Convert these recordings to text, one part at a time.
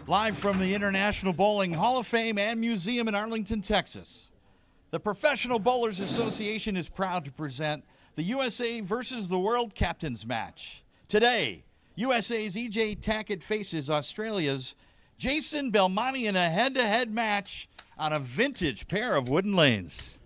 Live from the International Bowling Hall of Fame and Museum in Arlington, Texas, the Professional Bowlers Association is proud to present the USA versus the World Captains match. Today, USA's E.J. Tackett faces Australia's Jason Belmonte in a head-to-head match on a vintage pair of wooden lanes.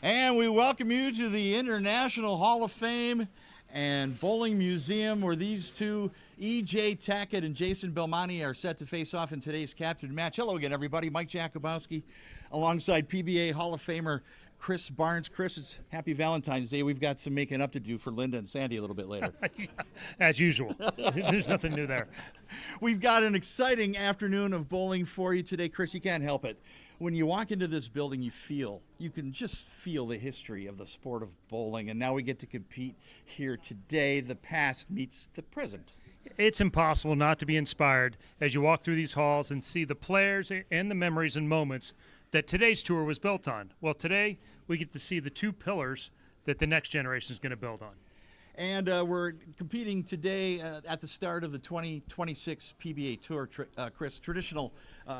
And we welcome you to the International Hall of Fame and Bowling Museum, where these two, E.J. Tackett and Jason Belmonte, are set to face off in today's captain match. Hello again, everybody. Mike Jakubowski alongside PBA Hall of Famer Chris Barnes. Chris, it's happy Valentine's Day. We've got some making up to do for Linda and Sandy a little bit later. Yeah, as usual. There's nothing new there. We've got an exciting afternoon of bowling for you today. Chris, you can't help it. When you walk into this building, you can just feel the history of the sport of bowling. And now we get to compete here today. The past meets the present. It's impossible not to be inspired as you walk through these halls and see the players and the memories and moments that today's tour was built on. Well, today we get to see the two pillars that the next generation is going to build on. And we're competing today at the start of the 2026 PBA Tour, Chris. Traditional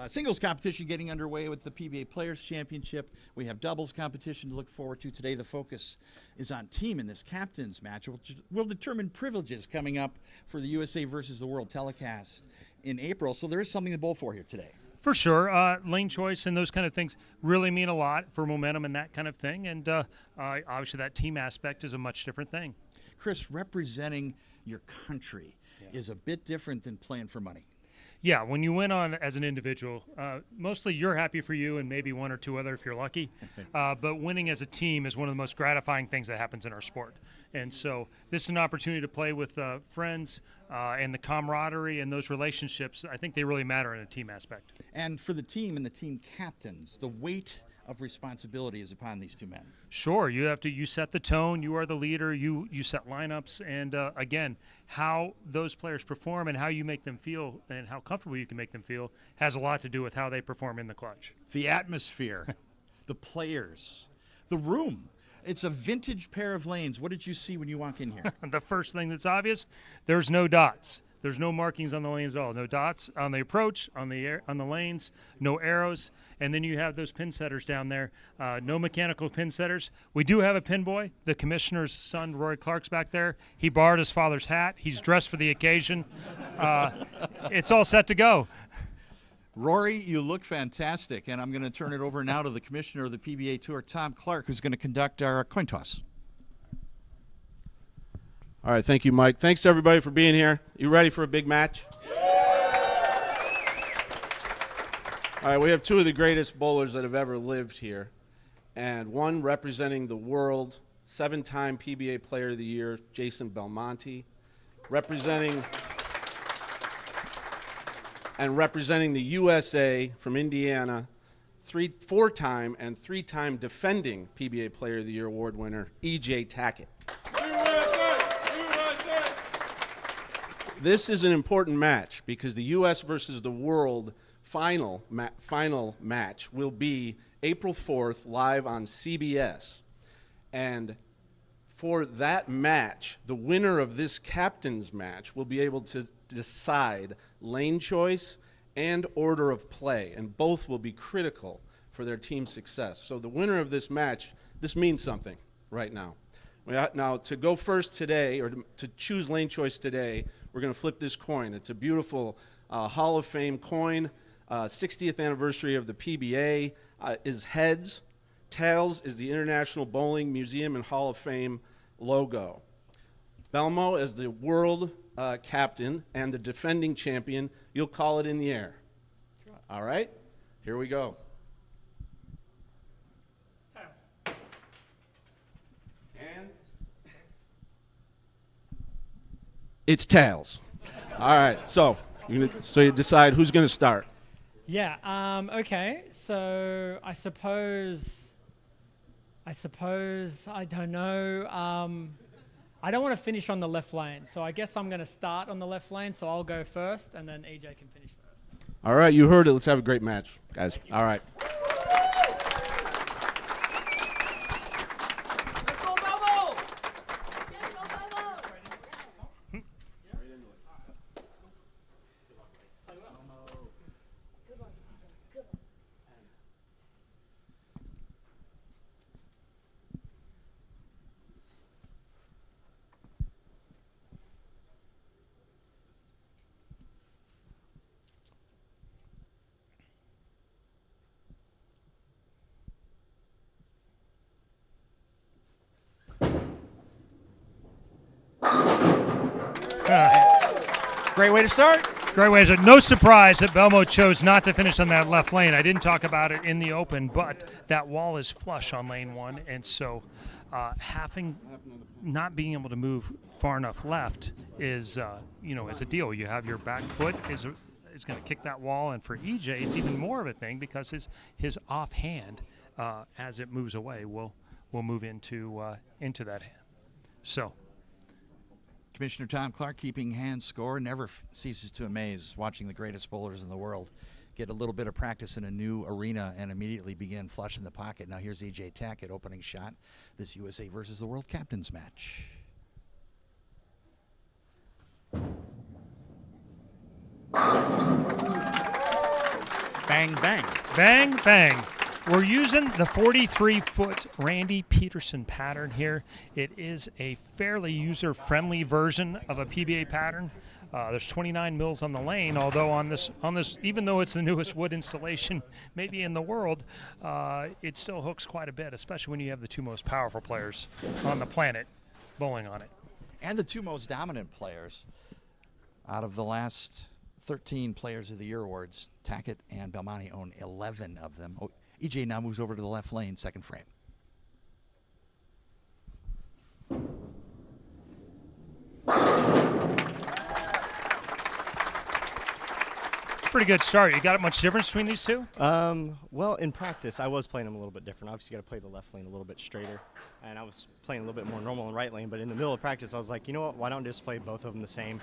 singles competition getting underway with the PBA Players Championship. We have doubles competition to look forward to today. The focus is on team in this captain's match. We'll determine privileges coming up for the USA versus the World telecast in April. So there is something to bowl for here today. For sure. Lane choice and those kind of things really mean a lot for momentum and that kind of thing. And obviously that team aspect is a much different thing. Chris, representing your country is a bit different than playing for money. Yeah, when you win on as an individual, mostly you're happy for you and maybe one or two other if you're lucky. But winning as a team is one of the most gratifying things that happens in our sport. And so this is an opportunity to play with friends and the camaraderie and those relationships. I think they really matter in a team aspect. And for the team and the team captains, the weight of responsibility is upon these two men. Sure, you set the tone, you are the leader, you set lineups, and again, how those players perform and how you make them feel and how comfortable you can make them feel has a lot to do with how they perform in the clutch. The atmosphere, the players, the room. It's a vintage pair of lanes. What did you see when you walk in here? The first thing that's obvious, there's no dots. There's no markings on the lanes at all. No dots on the approach, on the lanes, no arrows. And then you have those pin setters down there. No mechanical pin setters. We do have a pin boy. The commissioner's son, Roy Clark's back there. He borrowed his father's hat. He's dressed for the occasion. It's all set to go. Rory, you look fantastic. And I'm going to turn it over now to the commissioner of the PBA Tour, Tom Clark, who's going to conduct our coin toss. All right, thank you, Mike. Thanks, everybody, for being here. You ready for a big match? All right, we have two of the greatest bowlers that have ever lived here, and one representing the world, 7-time PBA Player of the Year, Jason Belmonte, representing the USA from Indiana, 4-time and 3-time defending PBA Player of the Year award winner, E.J. Tackett. This is an important match because the U.S. versus the World final match will be April 4th live on CBS. And for that match, the winner of this captain's match will be able to decide lane choice and order of play, and both will be critical for their team's success. So the winner of this match, this means something right now. Now, to go first today, or to choose lane choice today, we're going to flip this coin. It's a beautiful Hall of Fame coin. 60th anniversary of the PBA is heads. Tails is the International Bowling Museum and Hall of Fame logo. Belmo as the world captain and the defending champion. You'll call it in the air. All right? Here we go. It's tails. All right, so you decide who's going to start. Yeah, okay, so I suppose, I don't know. I don't want to finish on the left lane, so I guess I'm going to start on the left lane, so I'll go first, and then EJ can finish first. All right, you heard it. Let's have a great match, guys. All right. Great way to start. Great way. No surprise that Belmonte chose not to finish on that left lane. I didn't talk about it in the open, but that wall is flush on lane 1, and so not being able to move far enough left is is a deal. You have your back foot is going to kick that wall, and for EJ, it's even more of a thing because his offhand, as it moves away, will move into that hand. So. Commissioner Tom Clark keeping hand score never ceases to amaze watching the greatest bowlers in the world get a little bit of practice in a new arena and immediately begin flushing the pocket. Now here's EJ Tackett opening shot, this USA versus the World Captains match. Bang, bang. Bang, bang. We're using the 43-foot Randy Peterson pattern here. It is a fairly user-friendly version of a PBA pattern. There's 29 mils on the lane, although on this, even though it's the newest wood installation maybe in the world, it still hooks quite a bit, especially when you have the 2 most powerful players on the planet bowling on it. And the 2 most dominant players out of the last 13 Players of the Year awards. Tackett and Belmonte own 11 of them. Oh, EJ now moves over to the left lane, second frame. Pretty good start. You got it much difference between these two? Well, in practice, I was playing them a little bit different. Obviously, you got to play the left lane a little bit straighter. And I was playing a little bit more normal in right lane. But in the middle of practice, I was like, you know what? Why don't I just play both of them the same?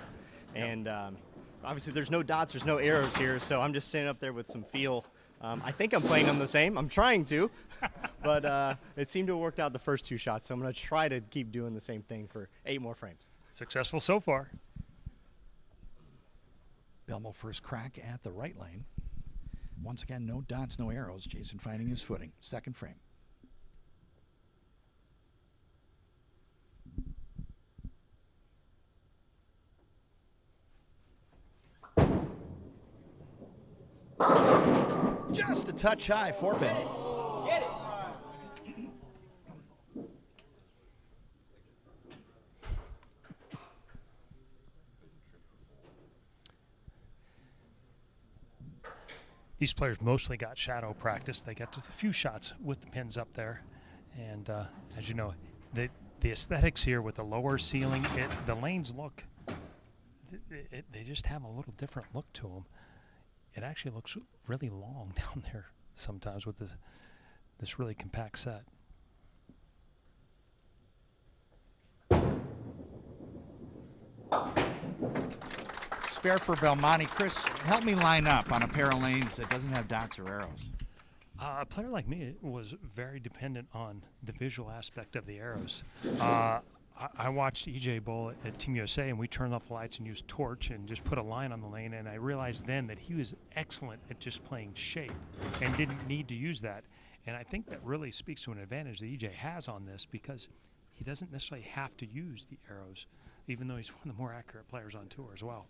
And obviously, there's no dots, there's no arrows here. So I'm just sitting up there with some feel. I think I'm playing them the same. I'm trying to. But it seemed to have worked out the first 2 shots. So I'm going to try to keep doing the same thing for 8 more frames. Successful so far. Belmo first crack at the right lane. Once again, no dots, no arrows. Jason finding his footing. Second frame. Just a touch high, 4-pin. Get it. These players mostly got shadow practice. They got a few shots with the pins up there. And as you know, the aesthetics here with the lower ceiling, the lanes look, they just have a little different look to them. It actually looks really long down there sometimes with this really compact set. Spare for Belmonte. Chris, help me line up on a pair of lanes that doesn't have dots or arrows. A player like me was very dependent on the visual aspect of the arrows. I watched EJ bowl at Team USA, and we turned off the lights and used torch and just put a line on the lane, and I realized then that he was excellent at just playing shape and didn't need to use that. And I think that really speaks to an advantage that EJ has on this because he doesn't necessarily have to use the arrows, even though he's one of the more accurate players on tour as well.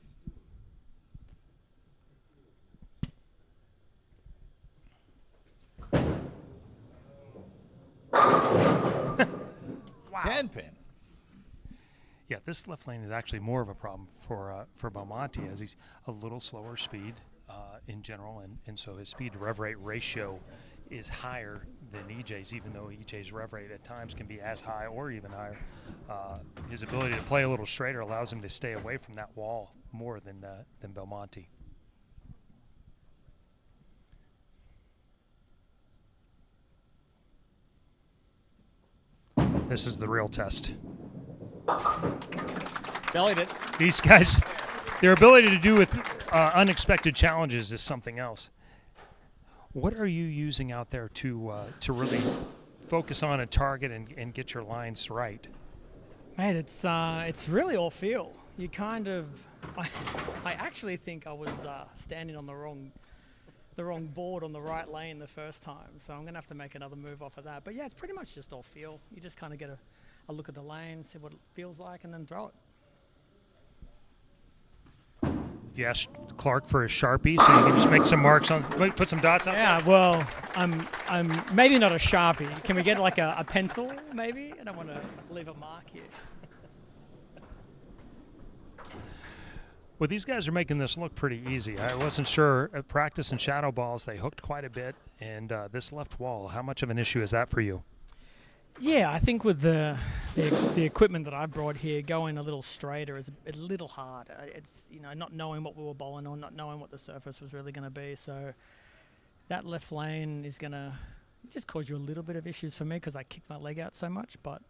Wow. 10-pin. Yeah, this left lane is actually more of a problem for Belmonte as he's a little slower speed in general, and so his speed to rev rate ratio is higher than EJ's, even though EJ's rev rate at times can be as high or even higher. His ability to play a little straighter allows him to stay away from that wall more than Belmonte. This is the real test. Bellied it. These guys, their ability to do with unexpected challenges is something else. What are you using out there to really focus on a target and get your lines right? Mate, it's really all feel. You kind of, I actually think I was standing on the wrong board on the right lane the first time, so I'm gonna have to make another move off of that. But yeah, it's pretty much just all feel. You just kind of get a look at the lane, see what it feels like, and then throw it. If you ask Clark for a Sharpie, so you can just make some marks on, put some dots on. Yeah, well, I'm maybe not a Sharpie. Can we get like a pencil, maybe? I don't want to leave a mark here. Well, these guys are making this look pretty easy. I wasn't sure. At practice and shadow balls, they hooked quite a bit. And this left wall, how much of an issue is that for you? Yeah, I think with the equipment that I brought here, going a little straighter is a little hard. It's, you know, not knowing what we were bowling on, not knowing what the surface was really going to be. So that left lane is going to just cause you a little bit of issues for me because I kick my leg out so much. But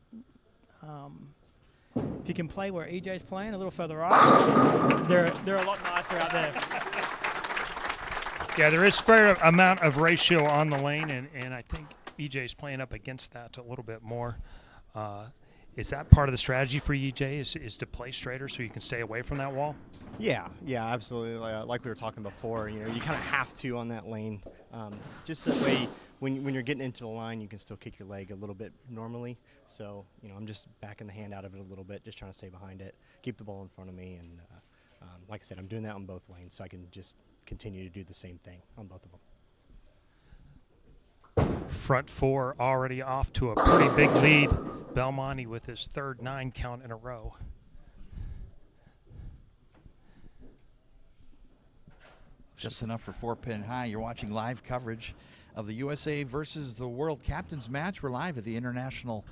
if you can play where EJ's playing, a little further up, they're a lot nicer out there. Yeah, there is fair amount of ratio on the lane, and I think EJ's playing up against that a little bit more. Is that part of the strategy for EJ is to play straighter so you can stay away from that wall? Yeah, absolutely. Like we were talking before, you know, you kind of have to on that lane. Just that way, when you're getting into the line, you can still kick your leg a little bit normally. So, you know, I'm just backing the hand out of it a little bit, just trying to stay behind it, keep the ball in front of me. And like I said, I'm doing that on both lanes so I can just continue to do the same thing on both of them. Front four already off to a pretty big lead. Belmonte with his third 9 count in a row. Just enough for 4-pin high. You're watching live coverage of the USA versus the World Captains match. We're live at the International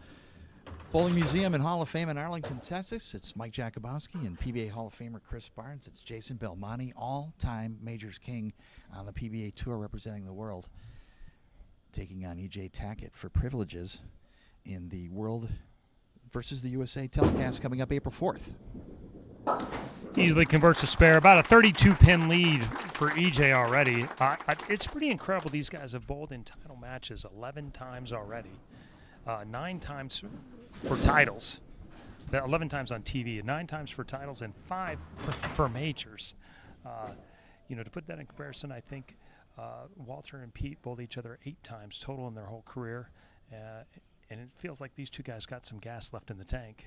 Bowling Museum and Hall of Fame in Arlington, Texas. It's Mike Jakubowski and PBA Hall of Famer Chris Barnes. It's Jason Belmonte, all-time majors king on the PBA Tour representing the world, taking on EJ Tackett for privileges in the World versus the USA telecast coming up April 4th. Easily converts a spare. About a 32-pin lead for EJ already. It's pretty incredible. These guys have bowled in title matches 11 times already. 9 times for titles. 11 times on TV, and 9 times for titles, and 5 for majors. You know, to put that in comparison, I think Walter and Pete bowled each other 8 times total in their whole career. And it feels like these two guys got some gas left in the tank.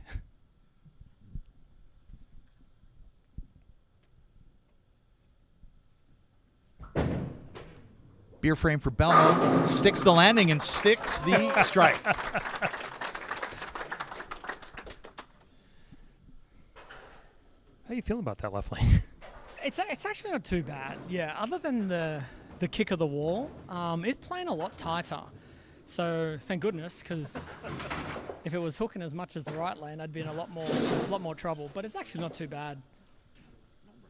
Beer frame for Belmo, sticks the landing and sticks the strike. How you feeling about that left lane? It's actually not too bad. Yeah, other than the kick of the wall, it's playing a lot tighter. So thank goodness, because if it was hooking as much as the right lane, I'd be in a lot more trouble. But it's actually not too bad.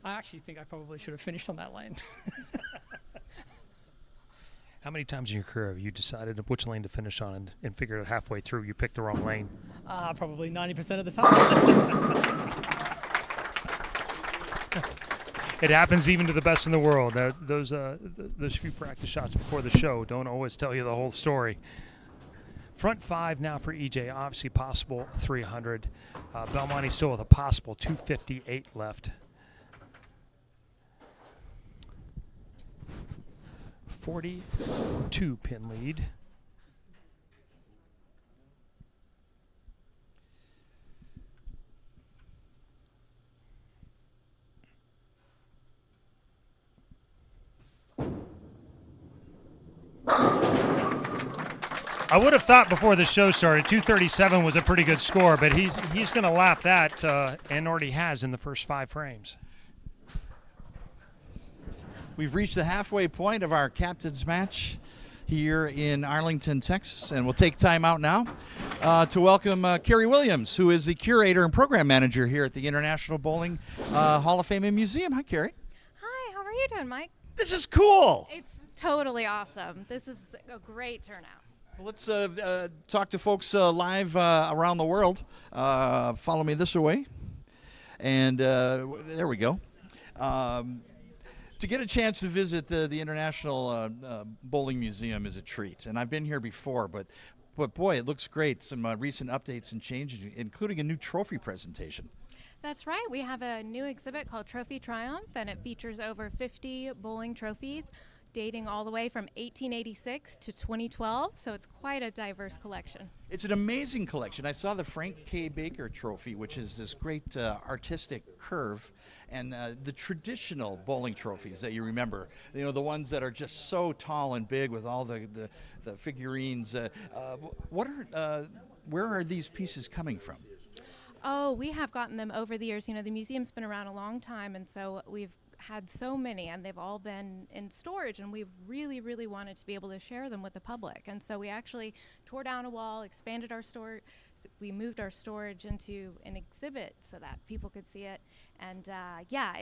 I actually think I probably should have finished on that lane. How many times in your career have you decided which lane to finish on and figured out halfway through you picked the wrong lane? Probably 90% of the time. It happens even to the best in the world. Those few practice shots before the show don't always tell you the whole story. Front 5 now for EJ, obviously possible 300. Belmonte still with a possible 258 left. 42-pin lead. I would have thought before the show started 237 was a pretty good score, but he's going to lap that and already has in the first 5 frames. We've reached the halfway point of our captain's match here in Arlington, Texas, and we'll take time out now to welcome Carrie Williams, who is the curator and program manager here at the International Bowling Hall of Fame and Museum. Hi, Carrie. Hi, how are you doing, Mike? This is cool. It's totally awesome. This is a great turnout. Well, let's talk to folks live around the world. Follow me this way. And there we go. To get a chance to visit the International Bowling Museum is a treat. And I've been here before, but boy, it looks great. Some recent updates and changes, including a new trophy presentation. That's right. We have a new exhibit called Trophy Triumph, and it features over 50 bowling trophies dating all the way from 1886 to 2012, so it's quite a diverse collection. It's an amazing collection. I saw the Frank K. Baker Trophy, which is this great artistic curve, and the traditional bowling trophies that you remember, you know, the ones that are just so tall and big with all the figurines. Where are these pieces coming from? Oh, we have gotten them over the years. You know, the museum's been around a long time, and so we've had so many, and they've all been in storage, and we've really, really wanted to be able to share them with the public. And so we actually tore down a wall, expanded our store. We moved our storage into an exhibit so that people could see it. And yeah,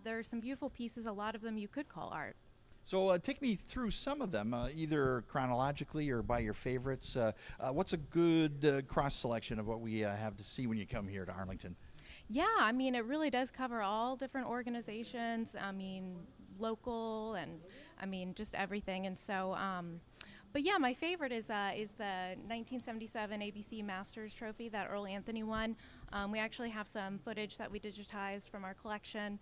there are some beautiful pieces. A lot of them you could call art. So take me through some of them, either chronologically or by your favorites. What's a good cross selection of what we have to see when you come here to Arlington? Yeah, I mean, it really does cover all different organizations. I mean, local and I mean, just everything. And so, but yeah, my favorite is the 1977 ABC Masters Trophy that Earl Anthony won. We actually have some footage that we digitized from our collection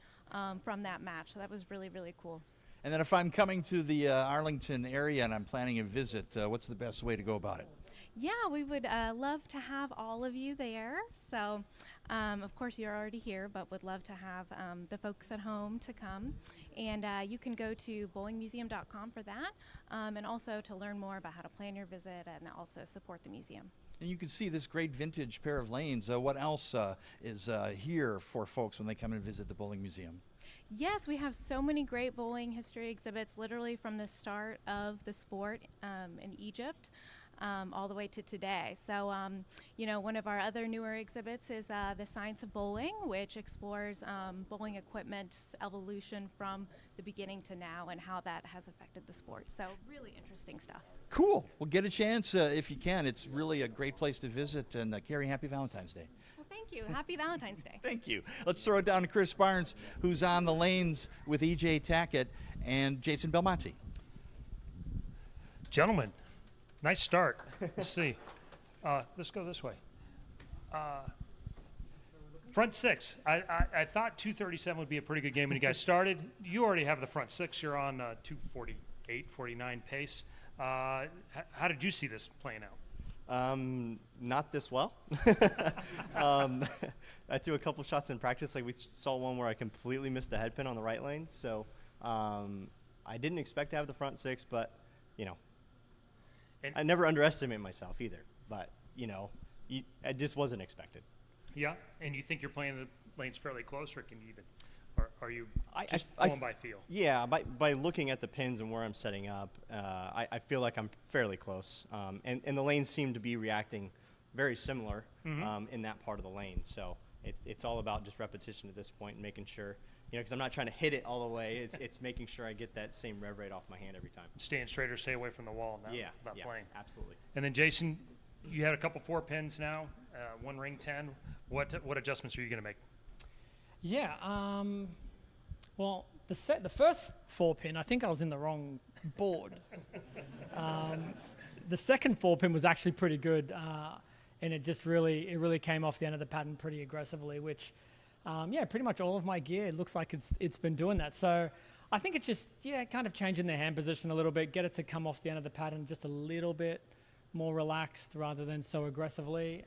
from that match. So that was really, really cool. And then if I'm coming to the Arlington area and I'm planning a visit, what's the best way to go about it? Yeah, we would love to have all of you there. So, of course, you're already here, but would love to have the folks at home to come. And you can go to bowlingmuseum.com for that, and also to learn more about how to plan your visit and also support the museum. And you can see this great vintage pair of lanes. What else is here for folks when they come and visit the Bowling Museum? Yes, we have so many great bowling history exhibits, literally from the start of the sport in Egypt all the way to today. So, you know, one of our other newer exhibits is the Science of Bowling, which explores bowling equipment's evolution from the beginning to now and how that has affected the sport. So, really interesting stuff. Cool. Well, get a chance if you can. It's really a great place to visit. And Carrie, happy Valentine's Day. Well, thank you. Happy Valentine's Day. Thank you. Let's throw it down to Chris Barnes, who's on the lanes with E.J. Tackett and Jason Belmonte. Gentlemen, nice start. Let's see. Let's go this way. Front six. I thought 237 would be a pretty good game when you guys started. You already have the front six. You're on 248, 49 pace. How did you see this playing out? Not this well. I threw a couple shots in practice. Like we saw one where I completely missed the head pin on the right lane. So I didn't expect to have the front six, but you know, I never underestimate myself either. But you know, I just wasn't expected. Yeah, and you think you're playing the lanes fairly close, or can you even, or are you just going by feel? Yeah, by looking at the pins and where I'm setting up, I feel like I'm fairly close. And the lanes seem to be reacting very similar in that part of the lane. So it's all about just repetition at this point and making sure, you know, because I'm not trying to hit it all the way. It's making sure I get that same rev rate off my hand every time. Staying straighter, stay away from the wall. Now, Yeah, flame. absolutely. And then Jason, you had a couple 4 pins now, one ring 10. What adjustments are you going to make? Yeah. Well, the first 4 pin, I think I was in the wrong board. The second 4 pin was actually pretty good, and it really came off the end of the pattern pretty aggressively. Which, yeah, pretty much all of my gear, it looks like it's been doing that. So I think it's just kind of changing the hand position a little bit, get it to come off the end of the pattern just a little bit more relaxed rather than so aggressively.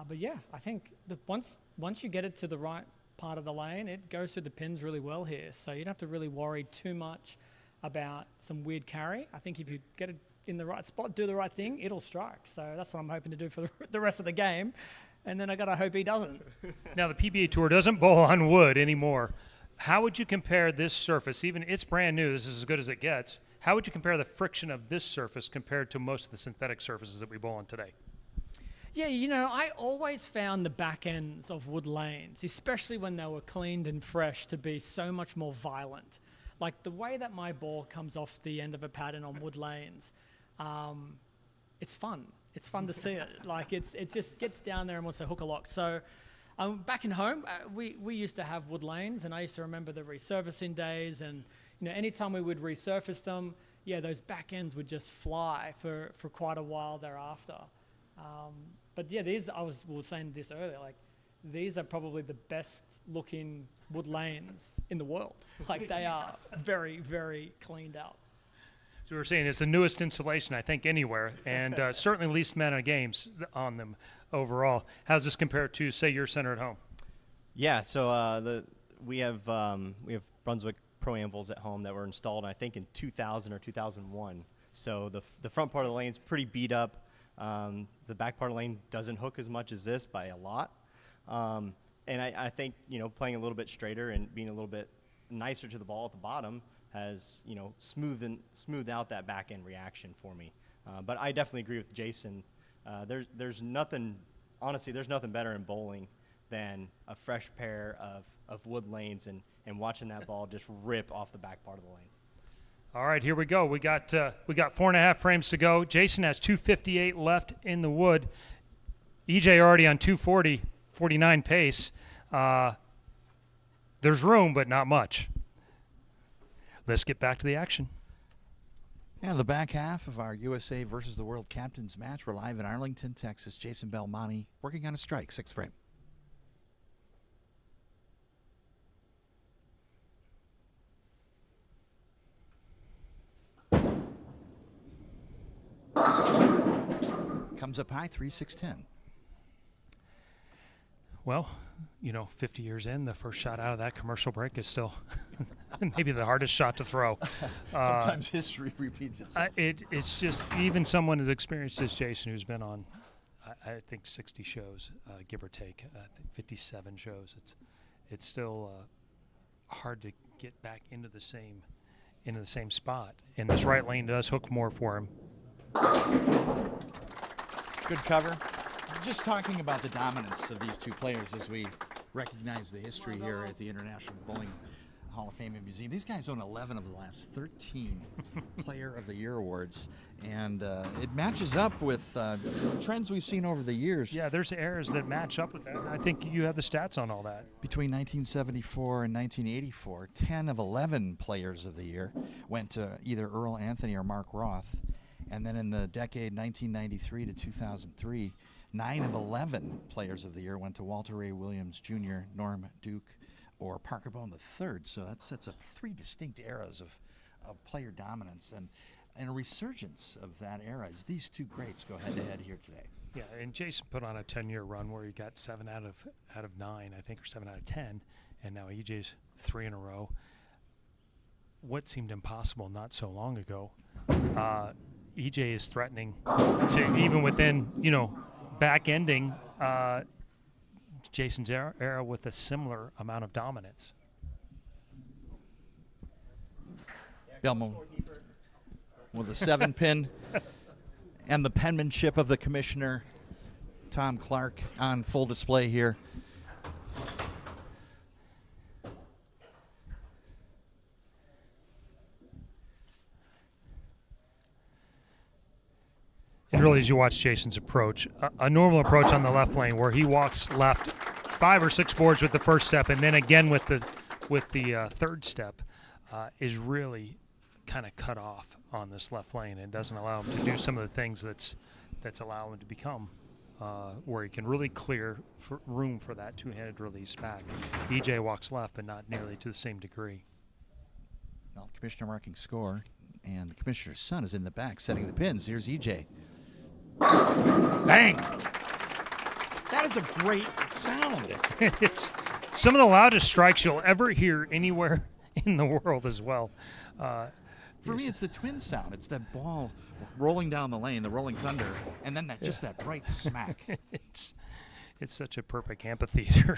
But yeah, I think once you get it to the right part of the lane, it goes through the pins really well here. So you don't have to really worry too much about some weird carry. I think if you get it in the right spot, do the right thing, it'll strike. So that's what I'm hoping to do for the rest of the game. And then I gotta hope he doesn't. Now the PBA Tour doesn't bowl on wood anymore. How would you compare this surface? Even it's brand new. This is as good as it gets. How would you compare the friction of this surface compared to most of the synthetic surfaces that we bowl on today? Yeah, you know, I always found the back ends of wood lanes, especially when they were cleaned and fresh, to be so much more violent. Like the way that my ball comes off the end of a pattern on wood lanes, it's fun. It's fun to see it. Like it just gets down there and wants to hook a lock. So back in home, we used to have wood lanes, and I used to remember the resurfacing days. And you know, anytime we would resurface them, yeah, those back ends would just fly for quite a while thereafter. But yeah, we were saying this earlier, like these are probably the best looking wood lanes in the world. Like they are very, very cleaned up. So we were saying it's the newest installation, I think, anywhere, and certainly least amount of games on them overall. How does this compare to, say, your center at home? Yeah, so we have Brunswick Pro Anvils at home that were installed, I think, in 2000 or 2001. So the front part of the lane's pretty beat up. The back part of the lane doesn't hook as much as this by a lot. And I think, playing a little bit straighter and being a little bit nicer to the ball at the bottom has, smoothed out that back end reaction for me. But I definitely agree with Jason. There's nothing better in bowling than a fresh pair of wood lanes and watching that ball just rip off the back part of the lane. All right, here we go. We got 4.5 frames to go. Jason has 258 left in the wood. EJ already on 240, 49 pace. There's room, but not much. Let's get back to the action. Yeah, the back half of our USA versus the World Captains match. We're live in Arlington, Texas. Jason Belmonte working on a strike, 6th frame. Comes up high, 3-6-10. Well, 50 years in, the first shot out of that commercial break is still maybe the hardest shot to throw. Sometimes history repeats itself. It's just, even someone as experienced as Jason, who's been on, I think 60 shows, give or take, I think 57 shows. It's still hard to get back into the same spot. And this right lane does hook more for him. Good cover. Just talking about the dominance of these two players as we recognize the history here at the International Bowling Hall of Fame and Museum. These guys own 11 of the last 13 Player of the Year awards, and it matches up with trends we've seen over the years. Yeah, there's eras that match up with that. I think you have the stats on all that. Between 1974 and 1984, 10 of 11 Players of the Year went to either Earl Anthony or Mark Roth. And then in the decade 1993 to 2003, 9 of 11 Players of the Year went to Walter Ray Williams Jr., Norm Duke, or Parker Bone III. So that sets up 3 distinct eras of player dominance and a resurgence of that era as these two greats go head-to-head here today. Yeah, and Jason put on a 10-year run where he got 7 out of 9, I think, or 7 out of 10, and now EJ's 3 in a row. What seemed impossible not so long ago, EJ is threatening to, even within, back-ending Jason's era with a similar amount of dominance. Belmonte with a 7-pin and the penmanship of the commissioner, Tom Clark, on full display here. And really, as you watch Jason's approach, a normal approach on the left lane where he walks left 5 or 6 boards with the first step and then again with the third step is really kind of cut off on this left lane and doesn't allow him to do some of the things that's allowing him to become where he can really clear room for that two-handed release back. EJ walks left, but not nearly to the same degree. Well, commissioner marking score, and the commissioner's son is in the back setting the pins. Here's EJ. Bang! That is a great sound. It's some of the loudest strikes you'll ever hear anywhere in the world as well. For me, it's the twin sound. It's that ball rolling down the lane, the rolling thunder, and then that bright smack. It's such a perfect amphitheater.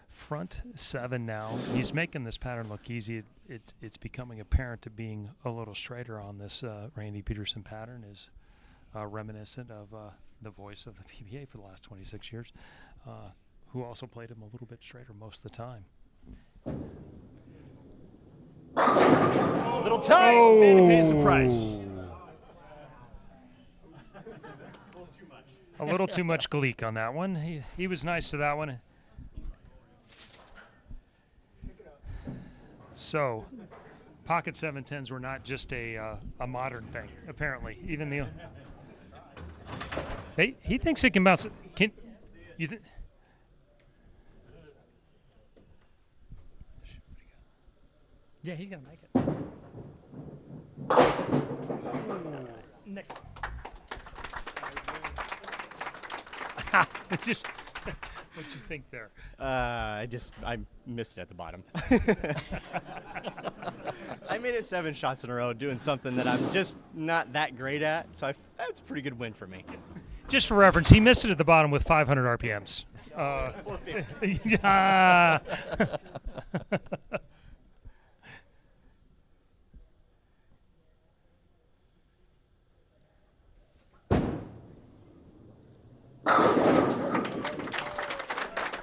Front 7 now. He's making this pattern look easy. It's becoming apparent to being a little straighter on this Randy Peterson pattern is reminiscent of the voice of the PBA for the last 26 years, who also played him a little bit straighter most of the time. Little tight, and it pays the price. A little too much Gleek on that one. He was nice to that one. So, pocket 710s were not just a modern thing, apparently. Even the he thinks he can bounce. Can you? Yeah, he's gonna make it. Next. Just what'd you think there? I missed it at the bottom. I made it 7 shots in a row, doing something that I'm just not that great at. So that's a pretty good win for me. Just for reference, he missed it at the bottom with 500 RPMs. 450.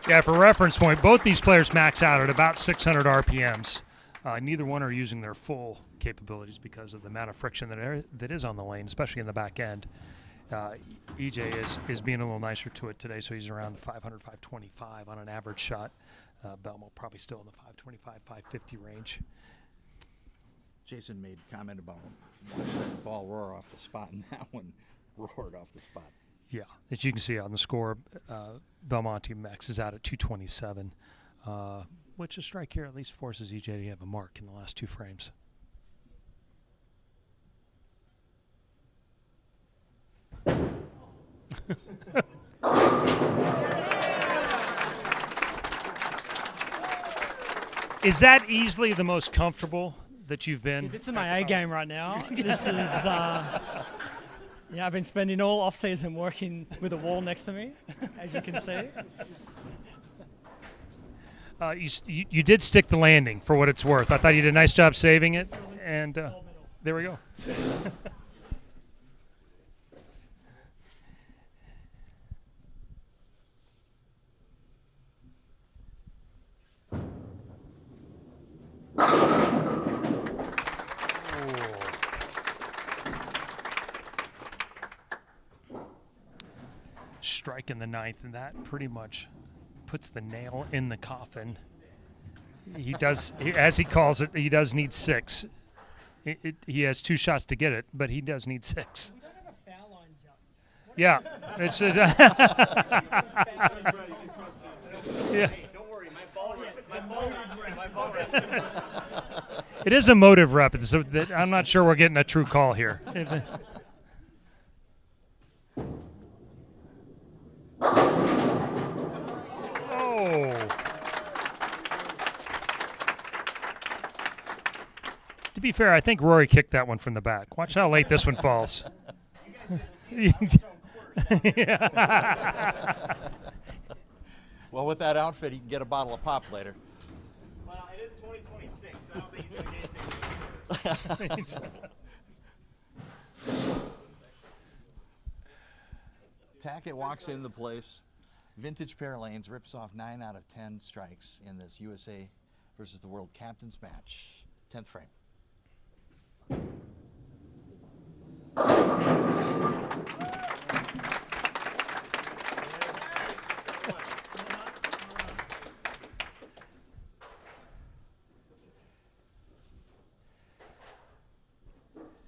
Yeah, for reference point, both these players max out at about 600 RPMs. Neither one are using their full capabilities because of the amount of friction that is on the lane, especially in the back end. EJ is being a little nicer to it today, so he's around the 500, 525 on an average shot. Belmonte probably still in the 525, 550 range. Jason made a comment about watching the ball roar off the spot, and that one roared off the spot. Yeah, as you can see on the score, Belmonte maxes out at 227, which a strike here at least forces EJ to have a mark in the last 2 frames. Is that easily the most comfortable that you've been? This is my A game right now. This is, I've been spending all off season working with a wall next to me, as you can see. You did stick the landing for what it's worth. I thought you did a nice job saving it, and there we go. Strike in the 9th, and that pretty much puts the nail in the coffin. He does, as he calls it, he does need 6. He has 2 shots to get it, but he does need 6. We don't have a foul line jump. Yeah, it's yeah. Don't worry, my ball rep. It is a motive rep, so I'm not sure we're getting a true call here. To be fair, I think Rory kicked that one from the back. Watch how late this one falls. Well, with that outfit, he can get a bottle of pop later. Well, it is 2026, so I don't think he's going to get anything. Tackett walks into the place. Vintage pair of lanes, rips off 9 out of 10 strikes in this USA versus the World Captains match. 10th frame.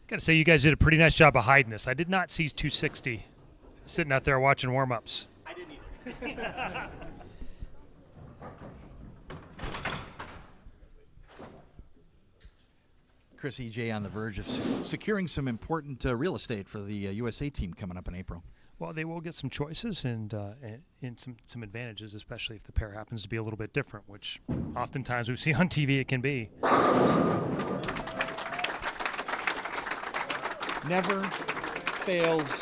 Got to say, you guys did a pretty nice job of hiding this. I did not see 260 sitting out there watching warm-ups. I didn't either. Chris, EJ on the verge of securing some important real estate for the USA team coming up in April. Well, they will get some choices and some advantages, especially if the pair happens to be a little bit different, which oftentimes we see on TV it can be. Never fails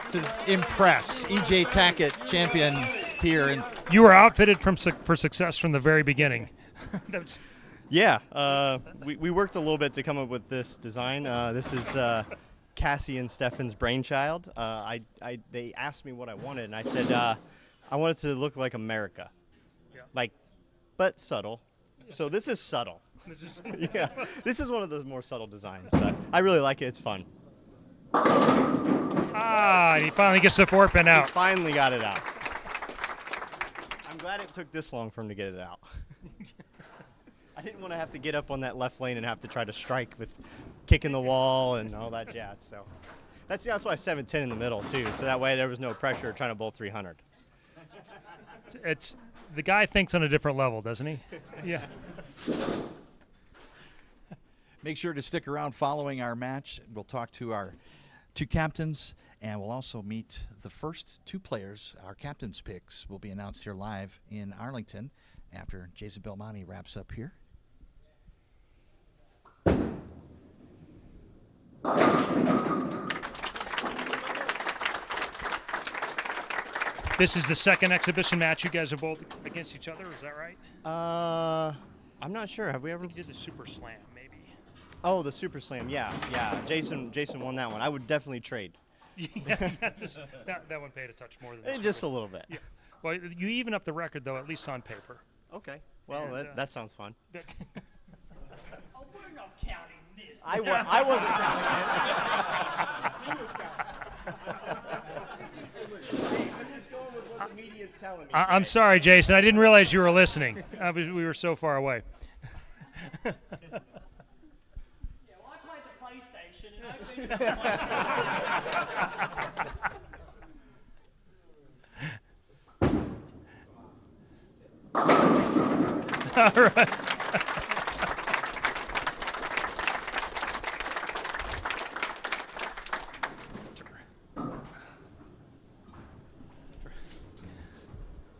to impress. EJ Tackett, champion here. And you were outfitted for success from the very beginning. That's Yeah, we worked a little bit to come up with this design. This is Cassie and Stefan's brainchild. They asked me what I wanted, and I said I want it to look like America, but subtle. So this is subtle. Yeah, this is one of the more subtle designs, but I really like it. It's fun. He finally gets the 4-pin out. Finally got it out. I'm glad it took this long for him to get it out. I didn't want to have to get up on that left lane and have to try to strike with kicking the wall and all that jazz. So that's why 710 in the middle too. So that way there was no pressure trying to bowl 300. It's the guy thinks on a different level, doesn't he? Yeah. make sure to stick around following our match. We'll talk to our 2 captains, and we'll also meet the first 2 players. Our captain's picks will be announced here live in Arlington after Jason Belmonte wraps up here. This is the second exhibition match you guys have bowled against each other. Is that right? I'm not sure. Have we ever? You did the Super Slam, maybe. Oh, the Super Slam. Yeah. Jason won that one. I would definitely trade. that one paid a touch more than this Just a one. little bit. Yeah. Well, you even up the record, though, at least on paper. Okay. Well, And, that sounds fun. Oh, we're not counting this. I wasn't counting it. I'm just going with what the media is telling me. I'm sorry, Jason. I didn't realize you were listening. We were so far away. Yeah, well, I played the PlayStation, and I've been. All right.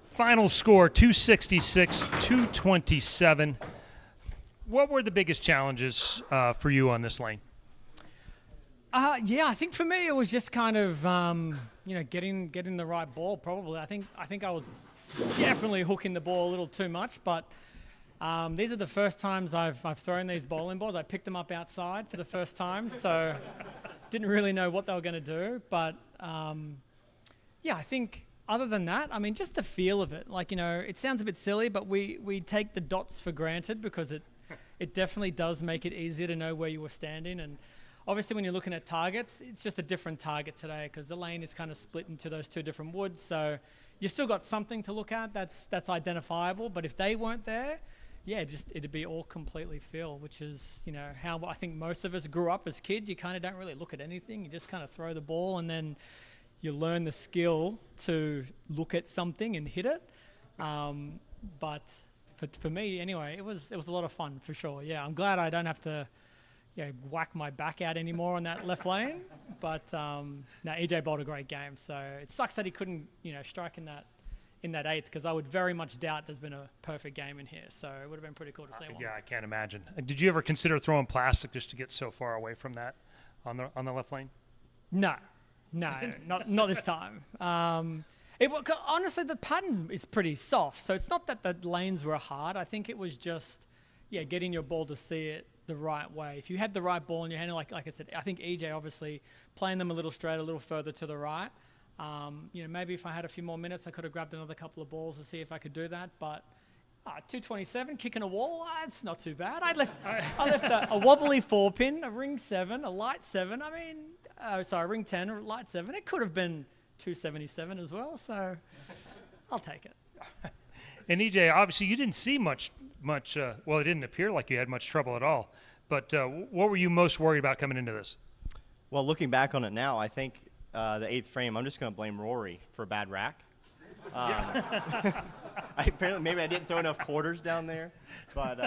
Final score 266-227. What were the biggest challenges for you on this lane? Yeah, I think for me it was just kind of getting the right ball. Probably, I think I was definitely hooking the ball a little too much. But these are the first times I've thrown these bowling balls. I picked them up outside for the first time, so didn't really know what they were going to do. But yeah, I think other than that, I mean, just the feel of it. Like, it sounds a bit silly, but we take the dots for granted because it definitely does make it easier to know where you were standing. And obviously when you're looking at targets, it's just a different target today because the lane is kind of split into those two different woods. So you've still got something to look at that's identifiable. But if they weren't there, yeah, it'd be all completely feel, which is, how I think most of us grew up as kids. You kind of don't really look at anything. You just kind of throw the ball and then you learn the skill to look at something and hit it. But for me, anyway, it was a lot of fun for sure. Yeah, I'm glad I don't have to whack my back out anymore on that left lane. But no, EJ bowled a great game. So it sucks that he couldn't strike in that eighth because I would very much doubt there's been a perfect game in here. So it would have been pretty cool to see one. Yeah, I can't imagine. Did you ever consider throwing plastic just to get so far away from that on the left lane? No, not this time. Honestly, the pattern is pretty soft, so it's not that the lanes were hard. I think it was just, getting your ball to see it the right way. If you had the right ball in your hand, like I said, I think EJ obviously playing them a little straight, a little further to the right. Maybe if I had a few more minutes, I could have grabbed another couple of balls to see if I could do that. But 227, kicking a wall, it's not too bad. I left a wobbly 4-pin, a ring 7, a light 7. I mean, a ring 10, a light 7. It could have been 277 as well, so I'll take it. And EJ, obviously you didn't see much. Well, it didn't appear like you had much trouble at all. But what were you most worried about coming into this? Well, looking back on it now, I think the eighth frame, I'm just going to blame Rory for a bad rack. Apparently, maybe I didn't throw enough quarters down there, but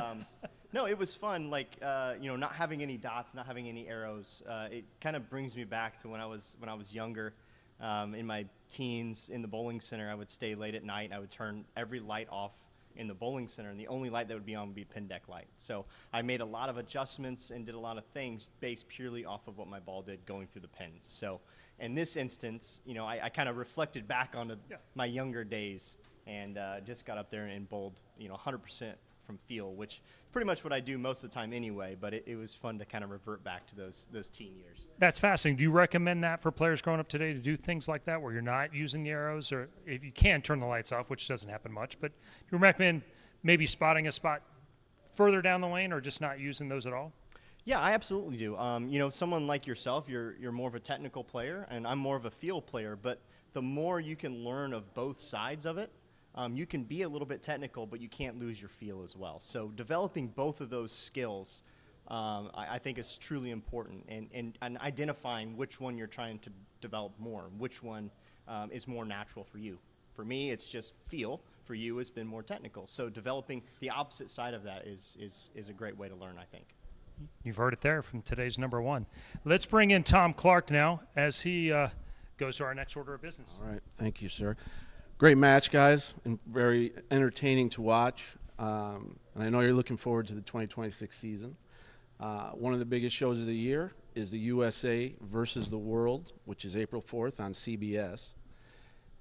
no, it was fun. Like not having any dots, not having any arrows. It kind of brings me back to when I was younger. In my teens in the bowling center, I would stay late at night. I would turn every light off in the bowling center, and the only light that would be on would be pin deck light. So I made a lot of adjustments and did a lot of things based purely off of what my ball did going through the pins. So in this instance, I kind of reflected back on my younger days and just got up there and bowled, 100% from feel, which pretty much what I do most of the time anyway, but it was fun to kind of revert back to those teen years. That's fascinating. Do you recommend that for players growing up today to do things like that where you're not using the arrows, or if you can turn the lights off, which doesn't happen much, but do you recommend maybe spotting a spot further down the lane or just not using those at all? Yeah, I absolutely do. Someone like yourself, you're more of a technical player, and I'm more of a feel player, but the more you can learn of both sides of it, you can be a little bit technical, but you can't lose your feel as well. So developing both of those skills, I think is truly important, and identifying which one you're trying to develop more, which one is more natural for you. For me, it's just feel. For you, it's been more technical. So developing the opposite side of that is a great way to learn, I think. You've heard it there from today's number one. Let's bring in Tom Clark now as he goes to our next order of business. All right. Thank you, sir. Great match, guys, and very entertaining to watch. And I know you're looking forward to the 2026 season. One of the biggest shows of the year is the USA versus the World, which is April 4th on CBS.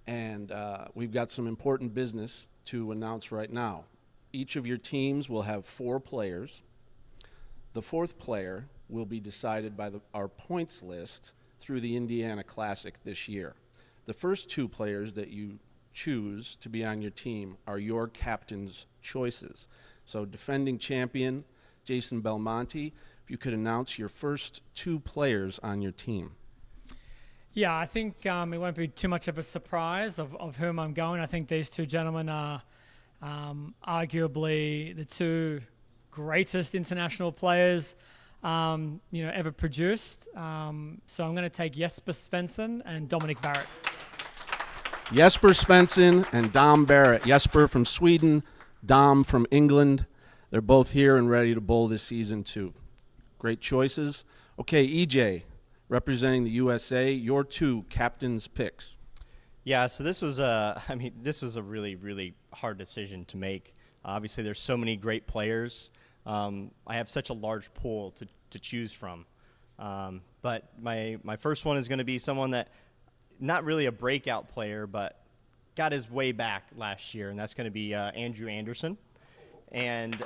And we've got some important business to announce right now. Each of your teams will have 4 players. The 4th player will be decided by our points list through the Indiana Classic this year. The first 2 players that you choose to be on your team are your captain's choices. So defending champion Jason Belmonte, if you could announce your first 2 players on your team. Yeah, I think it won't be too much of a surprise of whom I'm going. I think these 2 gentlemen are arguably the 2 greatest international players ever produced. So I'm going to take Jesper Svensson and Dominic Barrett. Jesper Svensson and Dom Barrett. Jesper from Sweden, Dom from England. They're both here and ready to bowl this season too. Great choices. Okay, EJ, representing the USA, your 2 captain's picks. Yeah, so this was a really, really hard decision to make. Obviously, there's so many great players. I have such a large pool to choose from. But my first one is going to be someone that, not really a breakout player, but got his way back last year, and that's going to be Andrew Anderson. And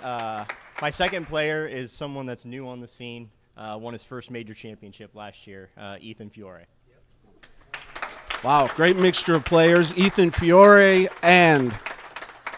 my second player is someone that's new on the scene, won his first major championship last year, Ethan Fiore. Wow, great mixture of players. Ethan Fiore and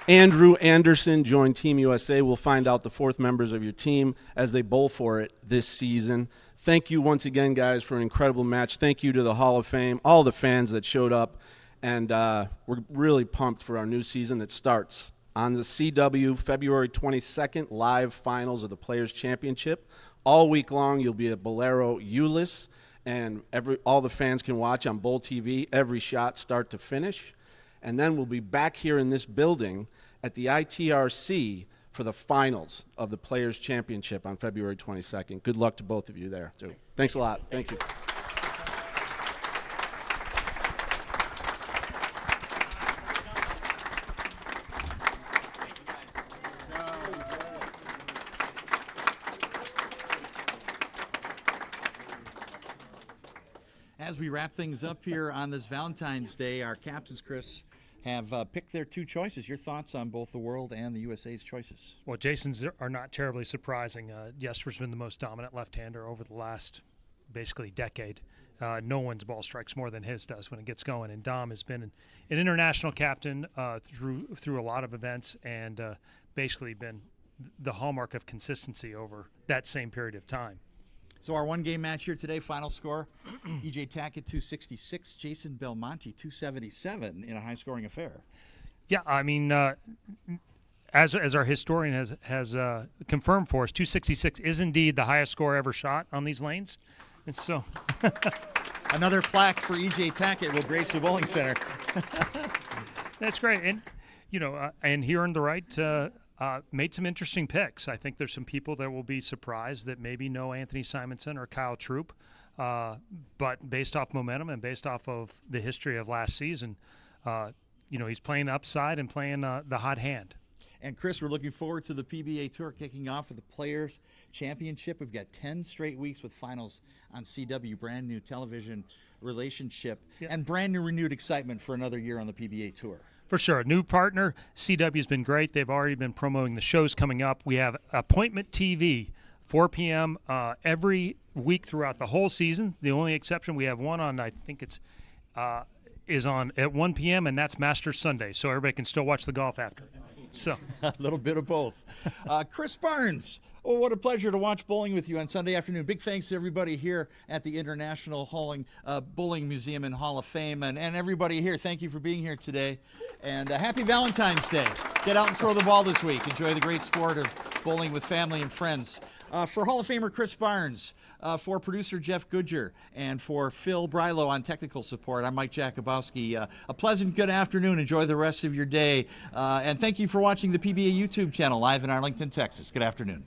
Andrew Anderson join Team USA. We'll find out the 4th members of your team as they bowl for it this season. Thank you once again, guys, for an incredible match. Thank you to the Hall of Fame, all the fans that showed up. And we're really pumped for our new season that starts on the CW February 22nd, live finals of the Players' Championship. All week long, you'll be at Bolero Euless, and all the fans can watch on Bowl TV, every shot start to finish. And then we'll be back here in this building at the ITRC for the finals of the Players' Championship on February 22nd. Good luck to both of you there, too. Thanks a lot. Thank you. As we wrap things up here on this Valentine's Day, our captains, Chris, have picked their 2 choices. Your thoughts on both the world and the USA's choices? Well, Jason's are not terribly surprising. Jesper's been the most dominant left-hander over the last basically decade. No one's ball strikes more than his does when it gets going. And Dom has been an international captain through a lot of events and basically been the hallmark of consistency over that same period of time. So our 1-game match here today, final score, EJ Tackett 266, Jason Belmonte 277 in a high-scoring affair. Yeah, I mean, as our historian has confirmed for us, 266 is indeed the highest score ever shot on these lanes. And so another plaque for EJ Tackett will grace the bowling center. That's great. And, and he earned the right to made some interesting picks. I think there's some people that will be surprised that maybe no Anthony Simonson or Kyle Troop, but based off momentum and based off of the history of last season, he's playing upside and playing the hot hand. And Chris, we're looking forward to the PBA Tour kicking off with the Players Championship. We've got 10 straight weeks with finals on CW, brand new television relationship, and brand new renewed excitement for another year on the PBA Tour. For sure. New partner. CW's been great. They've already been promoting the shows coming up. We have Appointment TV, 4 p.m. Every week throughout the whole season. The only exception, we have one on, I think it's is on at 1 p.m., and that's Masters Sunday, so everybody can still watch the golf after. So a little bit of both. Chris Barnes, oh, what a pleasure to watch bowling with you on Sunday afternoon. Big thanks to everybody here at the International Bowling Museum and Hall of Fame, and everybody here. Thank you for being here today, and happy Valentine's Day. Get out and throw the ball this week. Enjoy the great sport of bowling with family and friends. For Hall of Famer Chris Barnes, for producer Jeff Goodger, and for Phil Brylow on technical support, I'm Mike Jakubowski. A pleasant good afternoon. Enjoy the rest of your day. And thank you for watching the PBA YouTube channel live in Arlington, Texas. Good afternoon.